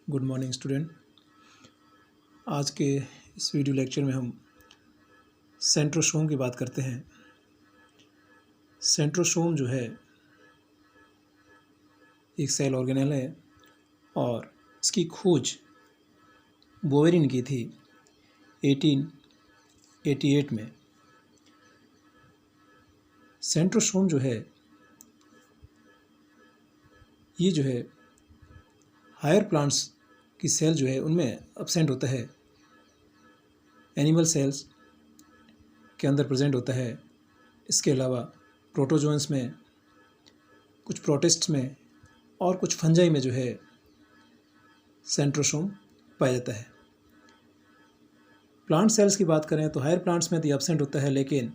Good morning student. आज के इस वीडियो लेक्चर में हम सेंट्रोसोम की बात करते हैं। सेंट्रोसोम जो है एक सेल ऑर्गेनेल है और इसकी खोज बोवेरी ने की थी 1888 में। सेंट्रोसोम जो है ये जो है हायर प्लांट्स की सेल जो है उनमें एब्सेंट होता है, एनिमल सेल्स के अंदर प्रेजेंट होता है। इसके अलावा प्रोटोजोन्स में, कुछ प्रोटिस्ट्स में और कुछ फंजाई में जो है सेंट्रोसोम पाया जाता है। प्लांट सेल्स की बात करें तो हायर प्लांट्स में तो एब्सेंट होता है, लेकिन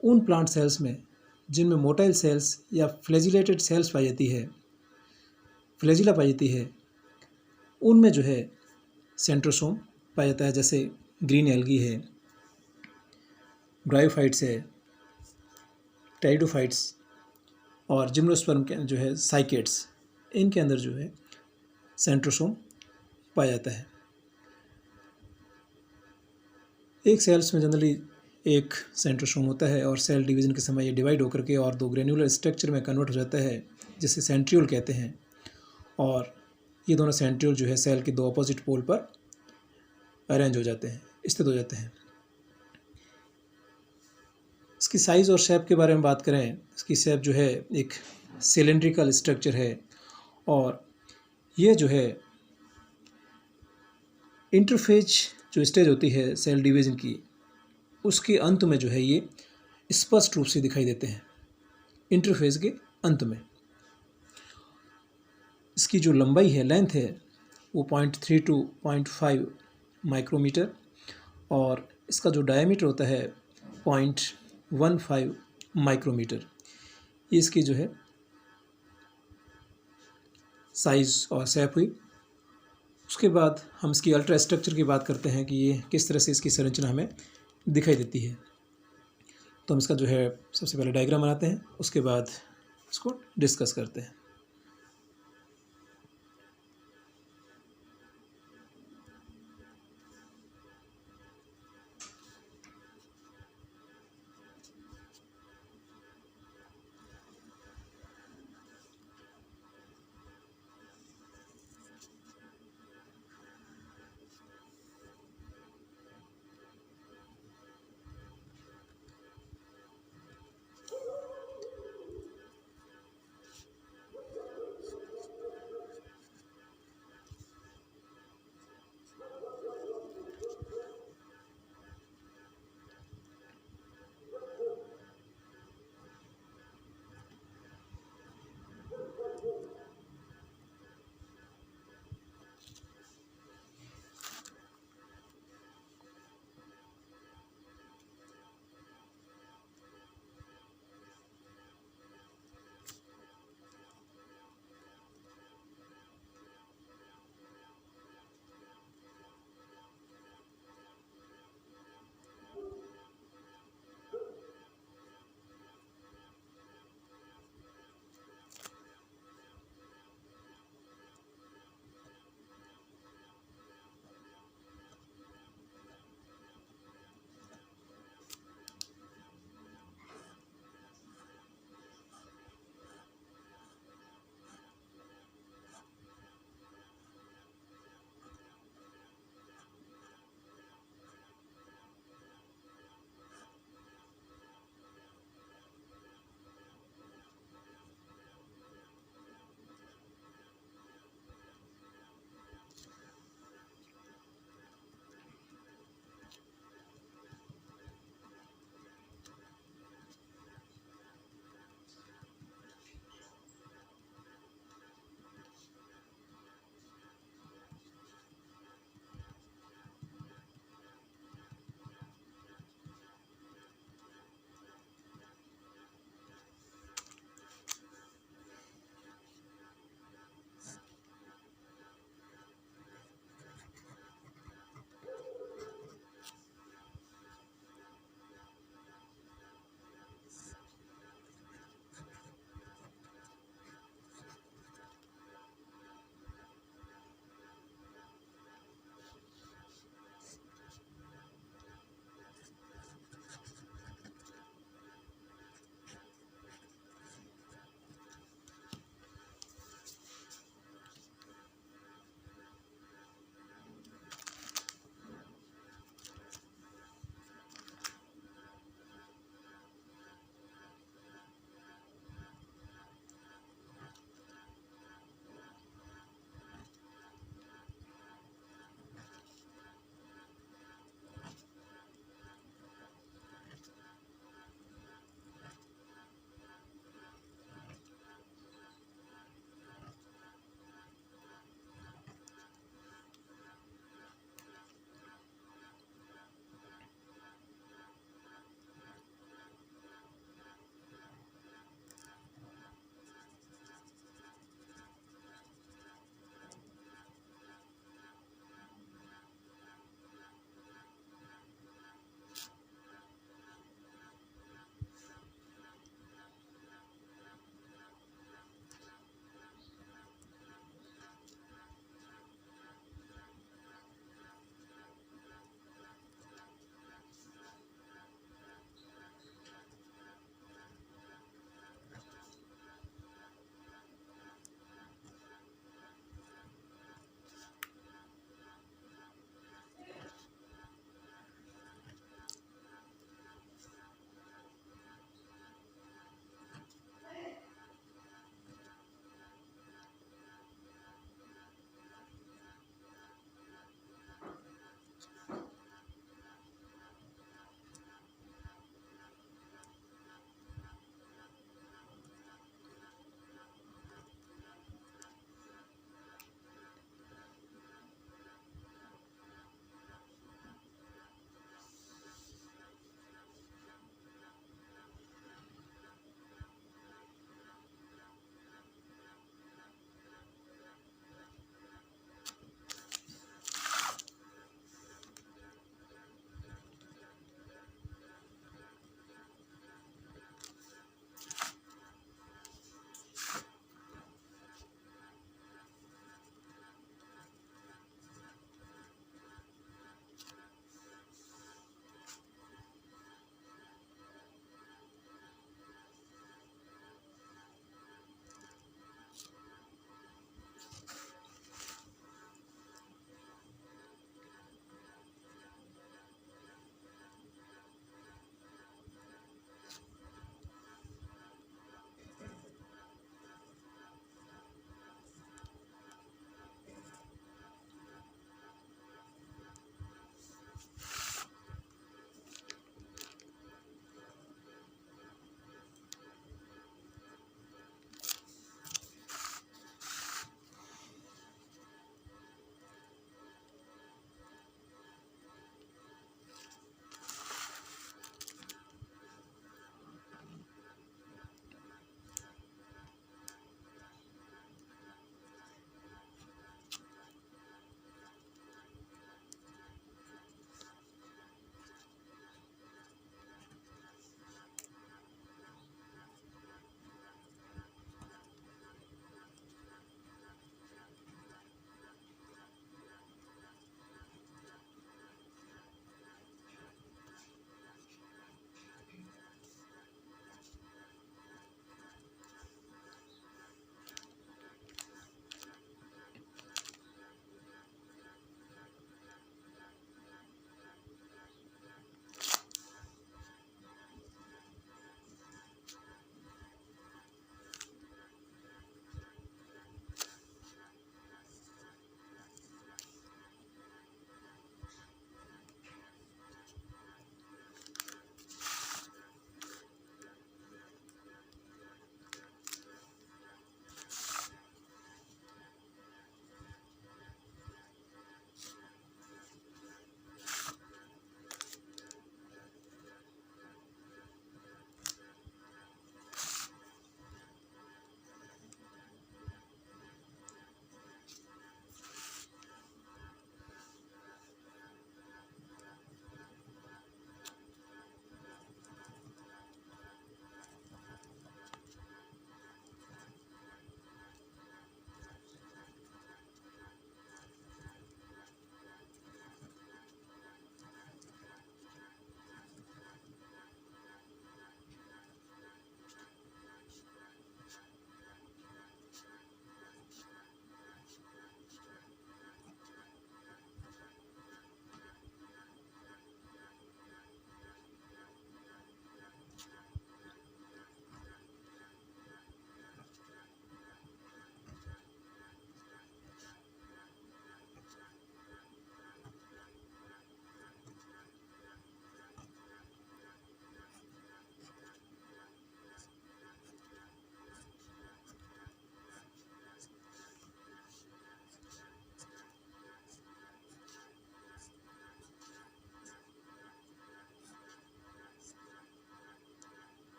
उन प्लांट सेल्स में जिनमें मोटाइल सेल्स या फ्लैजिलेटेड सेल्स पाई जाती है, फ्लैजिला पाई जाती है, उनमें जो है सेंट्रोसोम पाया जाता है। जैसे ग्रीन एल्गी है, ब्रायोफाइट्स है, टेरिडोफाइट्स और जिम्नोस्पर्म के जो है साइकेट्स, इनके अंदर जो है सेंट्रोसोम पाया जाता है। एक सेल्स में जनरली एक सेंट्रोसोम होता है और सेल डिवीजन के समय ये डिवाइड होकर के और दो ग्रेन्युलर स्ट्रक्चर में कन्वर्ट हो जाता है, जिसे सेंट्रियोल कहते हैं। और ये दोनों सेंट्रियोल जो है सेल के दो अपोजिट पोल पर अरेंज हो जाते हैं, स्थित हो जाते हैं। इसकी साइज़ और शेप के बारे में बात करें, इसकी शेप जो है एक सिलेंड्रिकल स्ट्रक्चर है और ये जो है इंटरफेज जो स्टेज होती है सेल डिवीजन की, उसके अंत में जो है ये स्पष्ट रूप से दिखाई देते हैं। इंटरफेज के अंत में इसकी जो लंबाई है, लेंथ है, वो 0.3 to 0.5 माइक्रोमीटर और इसका जो डायमीटर होता है 0.15 माइक्रोमीटर। ये इसकी जो है साइज़ और शेप हुई। उसके बाद हम इसकी अल्ट्रा स्ट्रक्चर की बात करते हैं कि ये किस तरह से इसकी संरचना हमें दिखाई देती है। तो हम इसका जो है सबसे पहले डायग्राम बनाते हैं, उसके बाद इसको डिस्कस करते हैं।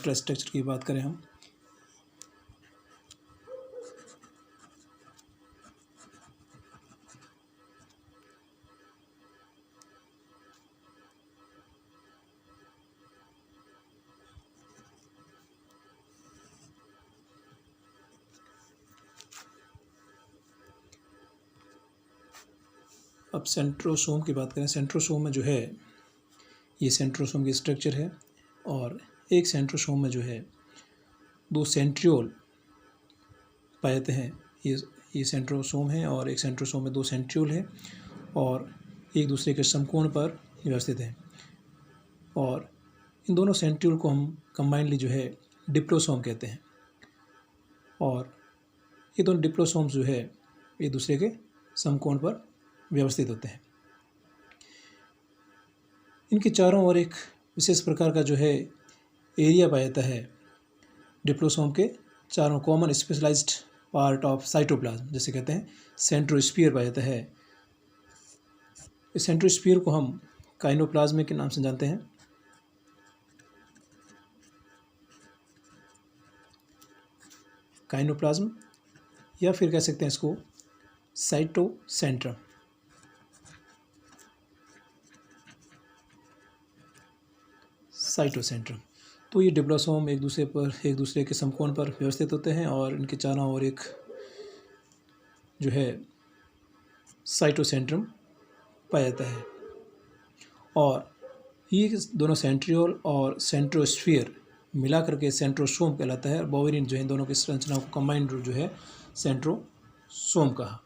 स्केलेटल स्ट्रक्चर की बात करें हम, अब सेंट्रोसोम की बात करें। सेंट्रोसोम में जो है ये सेंट्रोसोम की स्ट्रक्चर है, और एक सेंट्रोसोम में जो है 2 सेंट्रियोल पाए जाते हैं। ये सेंट्रोसोम है, और एक सेंट्रोसोम में 2 सेंट्रियोल है, और एक दूसरे के समकोण पर व्यवस्थित है। और इन दोनों सेंट्रियोल को हम कंबाइंडली जो है डिप्लोसोम कहते हैं। और ये दोनों डिप्लोसोम्स जो है एक दूसरे के समकोण पर व्यवस्थित होते हैं। इनके चारों ओर एक विशेष प्रकार का जो है एरिया पाया जाता है। डिप्लोसोम के चारों common specialized part of cytoplasm, जैसे कहते हैं सेंट्रोस्फीयर पाया जाता है। इस सेंट्रोस्फीयर को हम काइनोप्लाज्म के नाम से जानते हैं। काइनोप्लाज्म, या फिर कह सकते हैं इसको साइटोसेंट्रम। साइटोसेंट्रम। तो ये डिप्लोसोम एक दूसरे के समकोण पर व्यवस्थित होते हैं, और इनके चारों ओर एक जो है साइटोसेंट्रम पाया जाता है। और ये दोनों सेंट्रियोल और सेंट्रोस्फीयर मिला करके सेंट्रोसोम कहलाता है। और बोवेरिन जो है इन दोनों की संरचनाओं को कंबाइंड जो है सेंट्रोसोम कहा।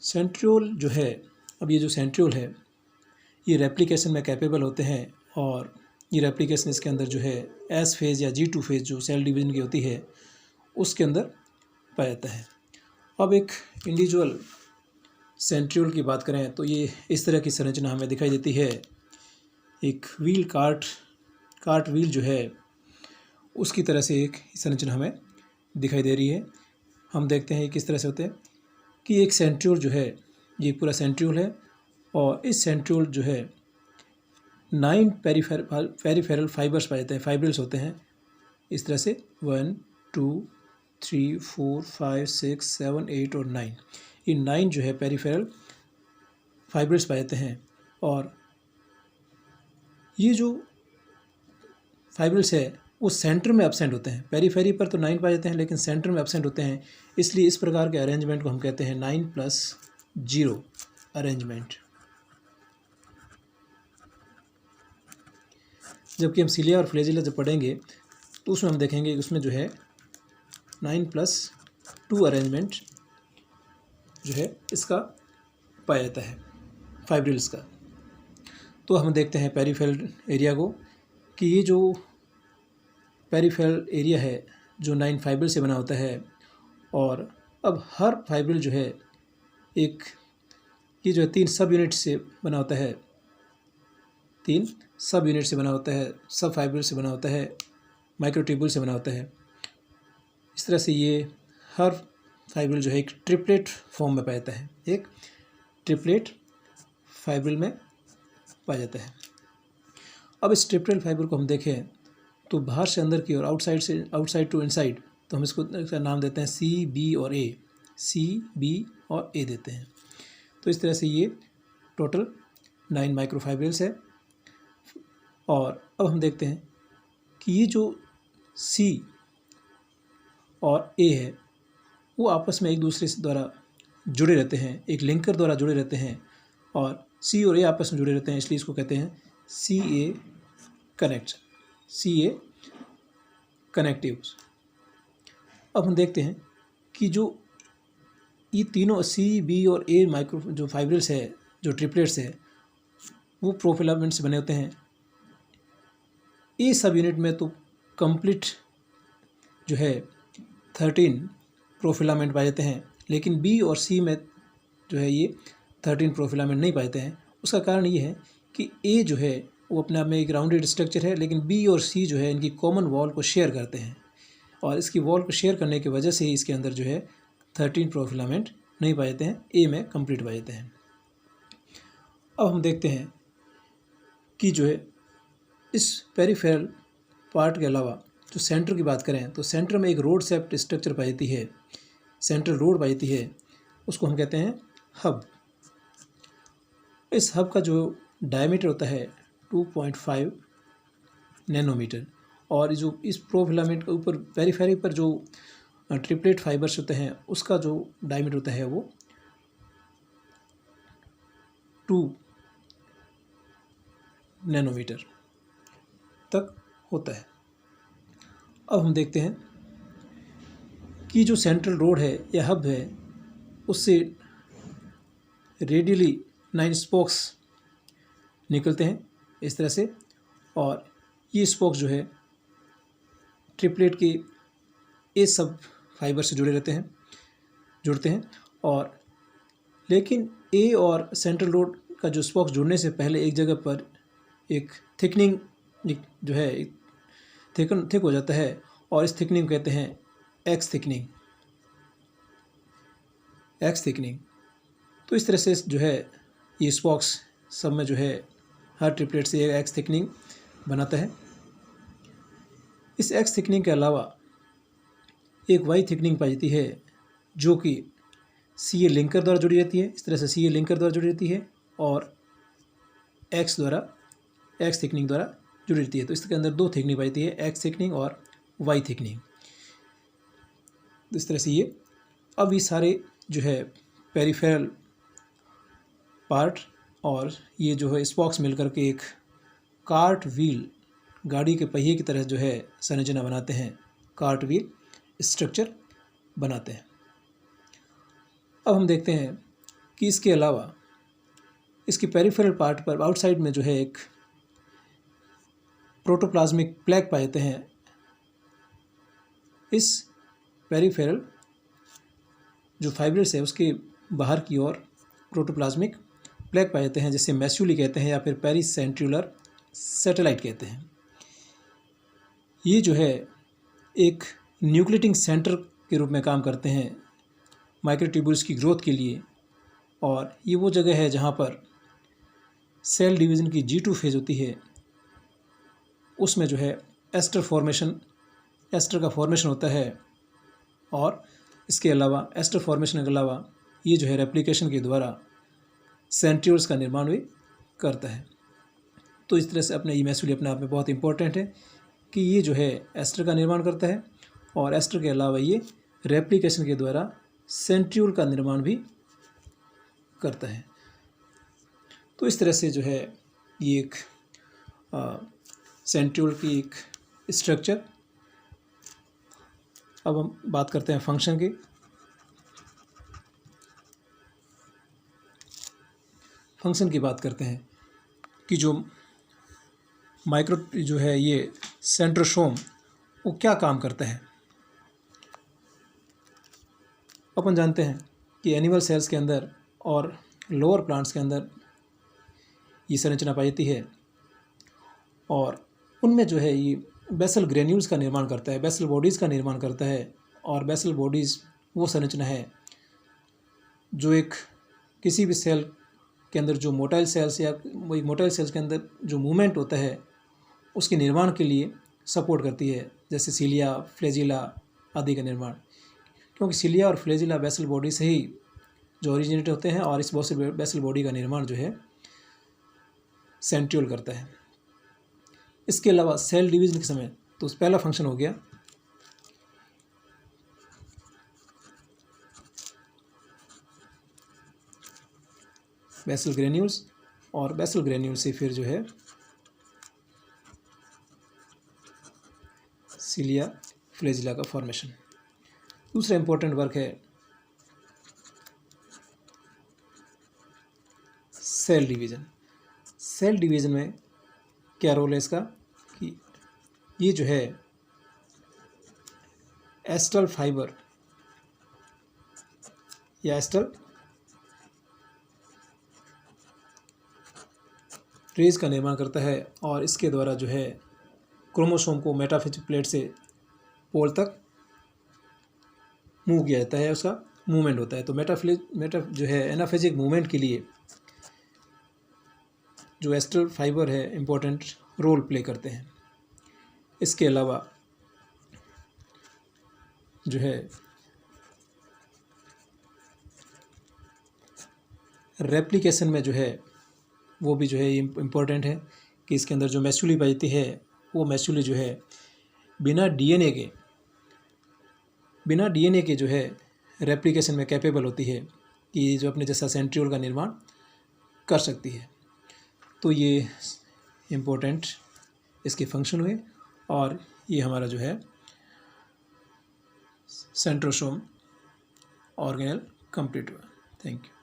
सेंट्रियोल जो है, अब ये जो सेंट्रियोल है ये रेप्लिकेशन में कैपेबल होते हैं, और ये रेप्लिकेशन इसके अंदर जो है एस फेज़ या G2 फेज़ जो सेल डिवीजन की होती है उसके अंदर पाया जाता है। अब एक इंडिविजुअल सेंट्रियोल की बात करें तो ये इस तरह की संरचना हमें दिखाई देती है। एक व्हील कार्ट व्हील जो है उसकी तरह से एक संरचना हमें दिखाई दे रही है। हम देखते हैं किस तरह से होते हैं कि एक सेंट्रियोल जो है ये पूरा सेंट्रियोल है, और इस सेंट्रियोल जो है 9 पेरिफेरल फाइबर्स पाए जाते हैं, फाइब्रिल्स होते हैं इस तरह से 1 2 3 4 5 6 7 8 और 9। ये 9 जो है पेरिफेरल फाइब्रिल्स पाए जाते हैं। और ये जो फाइब्रिल्स है वो सेंटर में एब्सेंट होते हैं। पेरीफेरी पर तो 9 पाए जाते हैं, लेकिन सेंटर में एब्सेंट होते हैं। इसलिए इस प्रकार के अरेंजमेंट को हम कहते हैं 9+0 अरेंजमेंट। जबकि हम सिलिया और फ्लैजिला जब पढ़ेंगे तो उसमें हम देखेंगे कि उसमें जो है 9+2 अरेंजमेंट जो है इसका पाया जाता है फाइब्रिल्स का। तो हम देखते हैं पेरिफेरल एरिया को कि ये जो पेरिफेरल एरिया है जो 9 फाइब्रिल से बना होता है, और अब हर फाइब्रिल जो है एक ये जो है 3 सब यूनिट से बना होता है, 3 सब यूनिट से बना होता है, सब फाइब्रिल से बना होता है, माइक्रोट्यूब्यूल से बना होता है। इस तरह से ये हर फाइब्रिल जो है एक ट्रिपलेट फॉर्म में पाया जाता है, एक ट्रिपलेट फाइब्रिल में पाया जाता है। अब इस ट्रिपलेट फाइबर को हम देखें तो बाहर से अंदर की ओर, आउटसाइड टू इनसाइड, तो हम इसका नाम देते हैं C, B और A, C, B और A देते हैं। तो इस तरह से ये टोटल 9 माइक्रोफाइब्रिल्स है। और अब हम देखते हैं कि ये जो C और A है वो आपस में एक दूसरे से द्वारा जुड़े रहते हैं, एक लिंकर द्वारा जुड़े रहते हैं, और C और A आपस में जुड़े रहते हैं, इसलिए इसको कहते हैं CA कनेक्ट, CA कनेक्टिव्स। अब हम देखते हैं कि जो ये तीनों C, B और A माइक्रो जो फाइब्रिल्स है, जो ट्रिपलेट्स है, वो प्रोफिलामेंट से बने होते हैं। A सब यूनिट में तो कंप्लीट जो है 13 प्रोफिलामेंट पाए जाते हैं, लेकिन B और C में जो है ये 13 प्रोफिलामेंट नहीं पाए जाते हैं। उसका कारण ये है कि A जो है वो अपने आप में एक राउंडेड स्ट्रक्चर है, लेकिन B और C जो है इनकी कॉमन वॉल को शेयर करते हैं, और इसकी वॉल को शेयर करने की वजह से ही इसके अंदर जो है 13 प्रोफिलामेंट नहीं पाए जाते हैं, A में कंप्लीट पाए जाते हैं। अब हम देखते हैं कि जो है इस पेरिफेरल पार्ट के अलावा जो सेंटर की बात करें तो सेंटर में एक रोड शेप्ड स्ट्रक्चर पाई जाती है, सेंट्रल रोड पाई जाती है, उसको हम कहते हैं हब। इस हब का जो डायमीटर होता है 2.5 नैनोमीटर, और जो इस प्रोफिलामेंट के ऊपर पेरिफेरी पर जो ट्रिपलेट फाइबर्स होते हैं उसका जो डायमीटर होता है वो 2 नैनोमीटर तक होता है। अब हम देखते हैं कि जो सेंट्रल रोड है या हब है उससे रेडियली 9 स्पोक्स निकलते हैं इस तरह से, और ये स्पोक्स जो है ट्रिपलेट के ए सब फाइबर से जुड़ते हैं। और लेकिन ए और सेंट्रल रोड का जो स्पोक्स जुड़ने से पहले एक जगह पर एक थिकनिंग जो है थिक हो जाता है, और इस थिकनिंग कहते हैं एक्स थिकनिंग। तो इस तरह से जो है ये स्पोक्स सब में जो है हर ट्रिपलेट से एक एक्स थिकनिंग बनाता है। इस एक्स थिकनिंग के अलावा एक वाई थिकनिंग पाई जाती है जो कि सी ए लिंकर द्वारा जुड़ी रहती है। इस तरह से सी ए लिंकर द्वारा जुड़ी रहती है और एक्स थिकनिंग द्वारा जुड़ी रहती है। तो इसके अंदर दो थिकनिंग पाई जाती है, एक्स थिकनिंग और वाई थिकनिंग। तो इस तरह से अब ये सारे जो है पेरिफेरल पार्ट और ये जो है स्पोक्स मिलकर के एक कार्ट व्हील, गाड़ी के पहिए की तरह जो है संरचना बनाते हैं, कार्ट व्हील स्ट्रक्चर बनाते हैं। अब हम देखते हैं कि इसके अलावा इसके पेरिफेरल पार्ट पर आउटसाइड में जो है एक प्रोटोप्लाज्मिक प्लेग पाए जाते हैं। इस पेरिफेरल जो फाइब्रिल्स है उसके बाहर की ओर प्रोटोप्लाज्मिक प्लेग पाए जाते हैं, जिसे मैस्यूली कहते हैं या फिर पेरिसेंट्रुलर सैटेलाइट कहते हैं। ये जो है एक न्यूक्लिएटिंग सेंटर के रूप में काम करते हैं माइक्रोट्यूब्यूल्स की ग्रोथ के लिए, और ये वो जगह है जहाँ पर सेल डिवीज़न की G2 फेज होती है। उसमें जो है एस्टर का फॉर्मेशन होता है, और इसके अलावा एस्टर फॉर्मेशन के अलावा ये जो है रेप्लिकेशन के द्वारा सेंट्रियोल्स का निर्माण भी करता है। तो इस तरह से ये मैस्यूली अपने आप में बहुत इंपॉर्टेंट है कि ये जो है एस्टर का निर्माण करता है, और एस्टर के अलावा ये रेप्लिकेशन के द्वारा सेंट्रियोल का निर्माण भी करता है। तो इस तरह से जो है ये एक सेंट्रियोल की एक स्ट्रक्चर। अब हम बात करते हैं फंक्शन की। फंक्शन की बात करते हैं कि जो जो है ये सेंट्रोसोम वो क्या काम करता है। अपन जानते हैं कि एनिमल सेल्स के अंदर और लोअर प्लांट्स के अंदर ये संरचना पाई जाती है, और उनमें जो है ये बेसल ग्रेन्यूल्स का निर्माण करता है, बेसल बॉडीज़ का निर्माण करता है। और बेसल बॉडीज़ वो संरचना है जो एक किसी भी सेल के अंदर जो मोटाइल सेल्स या वही मोटाइल सेल्स के अंदर जो मूवमेंट होता है उसके निर्माण के लिए सपोर्ट करती है, जैसे सीलिया, फ्लैजिला आदि का निर्माण। क्योंकि सीलिया और फ्लैजिला बेसल बॉडी से ही जो ओरिजिनेट होते हैं, और इस बेसल बॉडी का निर्माण जो है सेंट्रियोल करता है। इसके अलावा सेल डिवीज़न के समय तो पहला फंक्शन हो गया बेसल ग्रेन्यूल्स, और बेसल ग्रेन्यूल से फिर जो है सीलिया फ्लैजिला का फॉर्मेशन। दूसरा इंपॉर्टेंट वर्क है सेल डिवीज़न। सेल डिवीज़न में क्या रोल है इसका कि ये जो है एस्टल फाइबर या एस्टल रेज का निर्माण करता है, और इसके द्वारा जो है क्रोमोसोम को मेटाफेजिक प्लेट से पोल तक मूव किया जाता है, उसका मूवमेंट होता है। तो जो है एनाफेजिक मूवमेंट के लिए जो एस्टल फाइबर है इम्पोर्टेंट रोल प्ले करते हैं। इसके अलावा जो है रेप्लिकेशन में जो है वो भी जो है इम्पोर्टेंट है कि इसके अंदर जो मैस्यूली पाई जाती है वो मैस्यूली जो है बिना डीएनए के जो है रेप्लिकेशन में कैपेबल होती है कि जो अपने जैसा सेंट्रियोल का निर्माण कर सकती है। तो ये इम्पोर्टेंट इसके फंक्शन हुए और ये हमारा जो है सेंट्रोसोम ऑर्गेनेल कंप्लीट हुआ। Thank you.